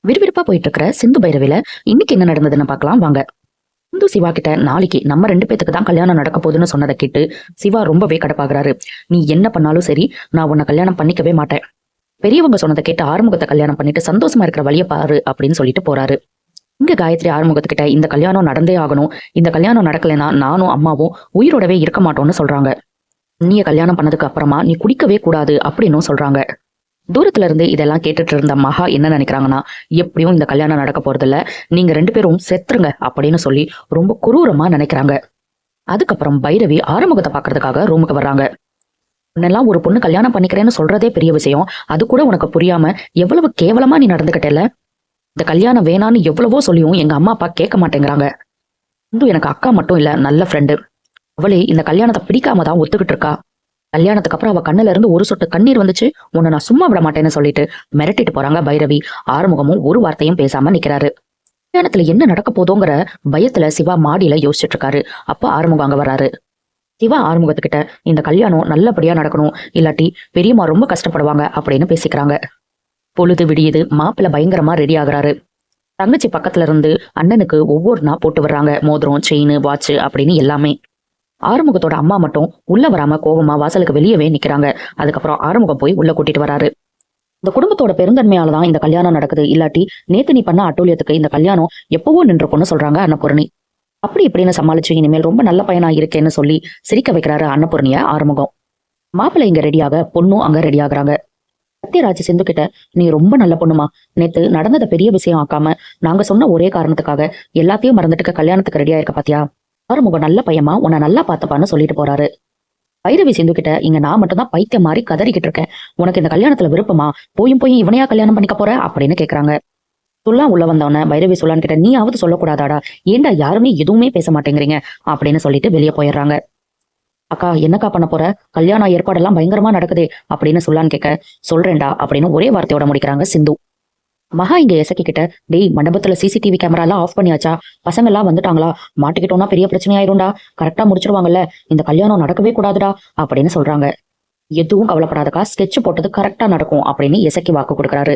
விறுவிறுப்பா போயிட்டு இருக்கிற சிந்து பைரவில இன்னைக்கு என்ன நடந்ததுன்னு பார்க்கலாம் வாங்க. சிந்து சிவா கிட்ட நாளைக்கு நம்ம 2 பேத்துக்கு தான் கல்யாணம் நடக்க போகுதுன்னு சொன்னதை கேட்டு சிவா ரொம்பவே கடுப்பாகிறாரு. நீ என்ன பண்ணாலும் சரி, நான் உன்னை கல்யாணம் பண்ணிக்கவே மாட்டேன். பெரியவங்க சொன்னதை கேட்டு ஆறுமுகத்தை கல்யாணம் பண்ணிட்டு சந்தோஷமா இருக்கிற வழியை பாரு அப்படின்னு சொல்லிட்டு போறாரு. இங்க காயத்ரி ஆறுமுகத்துக்கிட்ட இந்த கல்யாணம் நடந்தே ஆகணும், இந்த கல்யாணம் நடக்கலைன்னா நானும் அம்மாவும் உயிரோடவே இருக்க மாட்டோம்னு சொல்றாங்க. நீ கல்யாணம் பண்ணதுக்கு அப்புறமா நீ குடிக்கவே கூடாது அப்படின்னும் சொல்றாங்க. தூரத்துல இருந்து இதெல்லாம் கேட்டுட்டு இருந்த மகா என்ன நினைக்கிறாங்கன்னா, எப்படியும் இந்த கல்யாணம் நடக்க போறது இல்ல, நீங்க 2 பேரும் செத்துருங்க அப்படின்னு சொல்லி ரொம்ப குரூரமா நினைக்கிறாங்க. அதுக்கப்புறம் பைரவி ஆறுமுகத்தை பாக்குறதுக்காக ரூமுக்கு வர்றாங்க. உன்னெல்லாம் ஒரு பொண்ணு கல்யாணம் பண்ணிக்கிறேன்னு சொல்றதே பெரிய விஷயம், அது கூட உனக்கு புரியாம எவ்வளவு கேவலமா நீ நடந்துகிட்டல. இந்த கல்யாணம் வேணான்னு எவ்வளவோ சொல்லியும் எங்க அம்மா அப்பா கேட்க மாட்டேங்கிறாங்க. இந்து எனக்கு அக்கா மட்டும் இல்ல, நல்ல ஃப்ரெண்டு. அவளே இந்த கல்யாணத்தை பிடிக்காம தான் ஒத்துக்கிட்டு இருக்கா. கல்யாணத்துக்கு அப்புறம் அவ கண்ணுல இருந்து ஒரு சொட்டு கண்ணீர் வந்துச்சு, உன்னை நான் சும்மா விட மாட்டேன்னு சொல்லிட்டு மிரட்டிட்டு போறாங்க பைரவி. ஆறுமுகமும் ஒரு வார்த்தையும் பேசாம நிக்கிறாரு. கல்யாணத்துல என்ன நடக்க போதோங்கிற பயத்துல சிவா மாடியில யோசிச்சுட்டு இருக்காரு. அப்ப ஆறுமுகம் அங்க வராரு. சிவா ஆறுமுகத்துக்கிட்ட இந்த கல்யாணம் நல்லபடியா நடக்கணும், இல்லாட்டி பெரியம்மா ரொம்ப கஷ்டப்படுவாங்க அப்படின்னு பேசிக்கிறாங்க. பொழுது விடியுது, மாப்பிள்ள பயங்கரமா ரெடி ஆகுறாரு. தங்கச்சி பக்கத்துல இருந்து அண்ணனுக்கு ஒவ்வொரு நாள் போட்டு வர்றாங்க, மோதிரம், செயின், வாட்ச் அப்படின்னு எல்லாமே. ஆறுமுகத்தோட அம்மா மட்டும் உள்ள வராம கோவமா வாசலுக்கு வெளியவே நிக்கிறாங்க. அதுக்கப்புறம் ஆறுமுகம் போய் உள்ள கூட்டிட்டு வராரு. இந்த குடும்பத்தோட பெருந்தன்மையாலதான் இந்த கல்யாணம் நடக்குது, இல்லாட்டி நேத்து நீ பண்ண அட்டூழியத்துக்கு இந்த கல்யாணம் எப்பவோ நின்றுக்கும்னு சொல்றாங்க அன்னபூர்ணி. அப்படி இப்படின்னு சமாளிச்சு இனிமேல் ரொம்ப நல்ல பையனா இருக்கேன்னு சொல்லி சிரிக்க வைக்கிறாரு அன்னபூர்ணிய ஆறுமுகம். மாப்பிள்ளை இங்க ரெடியாக, பொண்ணும் அங்க ரெடி ஆகுறாங்க. சத்யராஜ் சிந்து கிட்ட, நீ ரொம்ப நல்ல பொண்ணுமா, நேத்து நடந்தத பெரிய விஷயம் ஆக்காம நாங்க சொன்ன ஒரே காரணத்துக்காக எல்லாத்தையும் மறந்துட்டு கல்யாணத்துக்கு ரெடியா இருக்க பாத்தியா, ஆறுமுகம் நல்ல பையமா, உன்னை நல்லா பாத்துப்பான்னு சொல்லிட்டு போறாரு. பைரவி சிந்து கிட்ட, இங்க நான் மட்டும் தான் பைத்தியம் மாதிரி கதறிக்கிட்டு இருக்கேன், உனக்கு இந்த கல்யாணத்துல விருப்பமா, போயும் போய் இவனையா கல்யாணம் பண்ணிக்க போற அப்படின்னு கேக்குறாங்க. சொல்லா உள்ள வந்தவன பைரவி சொல்லான்னு கிட்ட, நீயாவது சொல்லக்கூடாதாடா, ஏண்டா யாருமே எதுவுமே பேச மாட்டேங்கிறீங்க அப்படின்னு சொல்லிட்டு வெளியே போயிடுறாங்க. அக்கா என்னக்கா பண்ண போற, கல்யாணம் ஏற்பாடெல்லாம் பயங்கரமா நடக்குதே அப்படின்னு சொல்லான்னு கேட்க, சொல்றேன்டா அப்படின்னு ஒரே வார்த்தையோட முடிக்கிறாங்க சிந்து. மகா இங்க எசக்கி கிட்ட, டேய் மண்டபத்துல சிசிடிவி கேமரா எல்லாம் ஆஃப் பண்ணியாச்சா, பசங்க எல்லாம் வந்துட்டாங்களா, மாட்டிக்கிட்டோம்னா பெரிய பிரச்சனை ஆயிரும்டா, கரெக்டா முடிச்சிருவாங்கல்ல, இந்த கல்யாணம் நடக்கவே கூடாதுடா அப்படின்னு சொல்றாங்க. எதுவும் கவலைப்படாதக்கா, ஸ்கெட்ச் போட்டது கரெக்டா நடக்கும் அப்படின்னு எசக்கி வாக்கு கொடுக்குறாரு.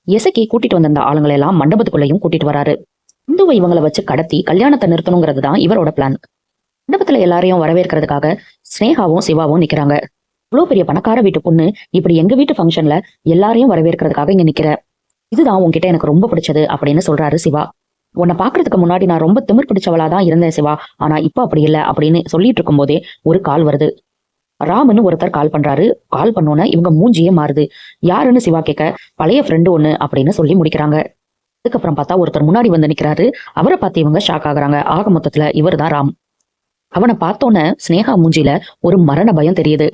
எசக்கி கூட்டிட்டு வந்திருந்த ஆளுங்களை எல்லாம் மண்டபத்துக்குள்ளேயும் கூட்டிட்டு வராரு. இந்துவை இவங்களை வச்சு கடத்தி கல்யாணத்தை நிறுத்தணுங்கிறது தான் இவரோட பிளான். மண்டபத்துல எல்லாரையும் வரவேற்கிறதுக்காக ஸ்னேகாவும் சிவாவும் நிக்கிறாங்க. இவ்வளவு பெரிய பணக்கார வீட்டு பொண்ணு இப்படி எங்க வீட்டு ஃபங்க்ஷன்ல எல்லாரையும் வரவேற்கிறதுக்காக இங்க நிக்கிற, இதுதான் உன்கிட்ட எனக்கு ரொம்ப பிடிச்சது அப்படின்னு சொல்றாரு சிவா. உன்னை பாக்குறதுக்கு முன்னாடி நான் ரொம்ப திமிர் பிடிச்சவளாதான் இருந்தேன் சிவா, ஆனா இப்ப அப்படி இல்லை அப்படின்னு சொல்லிட்டு இருக்கும் போதே ஒரு கால் வருது. ராமன்னு ஒருத்தர் கால் பண்றாரு. கால் பண்ணோன்னு இவங்க மூஞ்சியே மாறுது. யாருன்னு சிவா கேட்க, பழைய ஃப்ரெண்டு ஒண்ணு அப்படின்னு சொல்லி முடிக்கிறாங்க. அதுக்கப்புறம் பார்த்தா ஒருத்தர் முன்னாடி வந்து நிக்கிறாரு. அவரை பார்த்து இவங்க ஷாக் ஆகுறாங்க. ஆக மொத்தத்துல இவர் தான் ராம். அவனை பார்த்தோன்னே ஸ்னேகா மூஞ்சில ஒரு மரண பயம் தெரியுது.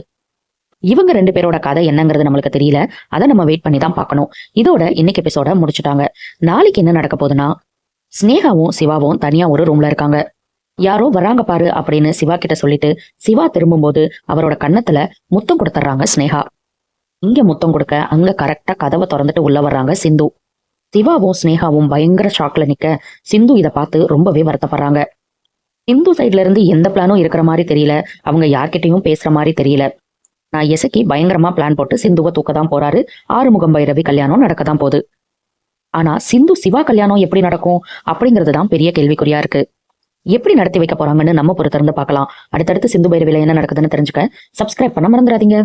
இவங்க 2 பேரோட கதை என்னங்கிறது நம்மளுக்கு தெரியல, அதை நம்ம வெயிட் பண்ணி தான் பார்க்கணும். இதோட இன்னைக்கு எபிசோட முடிச்சுட்டாங்க. நாளைக்கு என்ன நடக்க போகுதுன்னா, ஸ்னேகாவும் சிவாவும் தனியா ஒரு ரூம்ல இருக்காங்க. யாரோ வராங்க பாரு அப்படின்னு சிவா கிட்ட சொல்லிட்டு சிவா திரும்பும்போது அவரோட கன்னத்துல முத்தம் கொடுத்துட்றாங்க ஸ்னேகா. இங்க முத்தம் கொடுக்க அங்க கரெக்டா கதவை திறந்துட்டு உள்ள வர்றாங்க சிந்து. சிவாவும் ஸ்னேகாவும் பயங்கர ஷாக்ல நிக்க சிந்து இதை பார்த்து ரொம்பவே வருத்தப்படுறாங்க. சிந்து சைட்ல இருந்து எந்த பிளானும் இருக்கிற மாதிரி தெரியல, அவங்க யார்கிட்டயும் பேசுற மாதிரி தெரியல. நான் எசக்கி பயங்கரமா பிளான் போட்டு சிந்துவை தூக்க தான் போறாரு. ஆறுமுகம் பைரவி கல்யாணம் நடக்க தான் போகுது. ஆனா சிந்து சிவா கல்யாணம் எப்படி நடக்கும் அப்படிங்கிறது தான் பெரிய கேள்விக்குறியா இருக்கு. எப்படி நடத்தி வைக்க போறாங்கன்னு நம்ம பொறுத்திருந்து பார்க்கலாம். அடுத்தடுத்து சிந்து பைரவில என்ன நடக்குதுன்னு தெரிஞ்சுக்க சப்ஸ்கிரைப் பண்ண மறந்துடாதீங்க.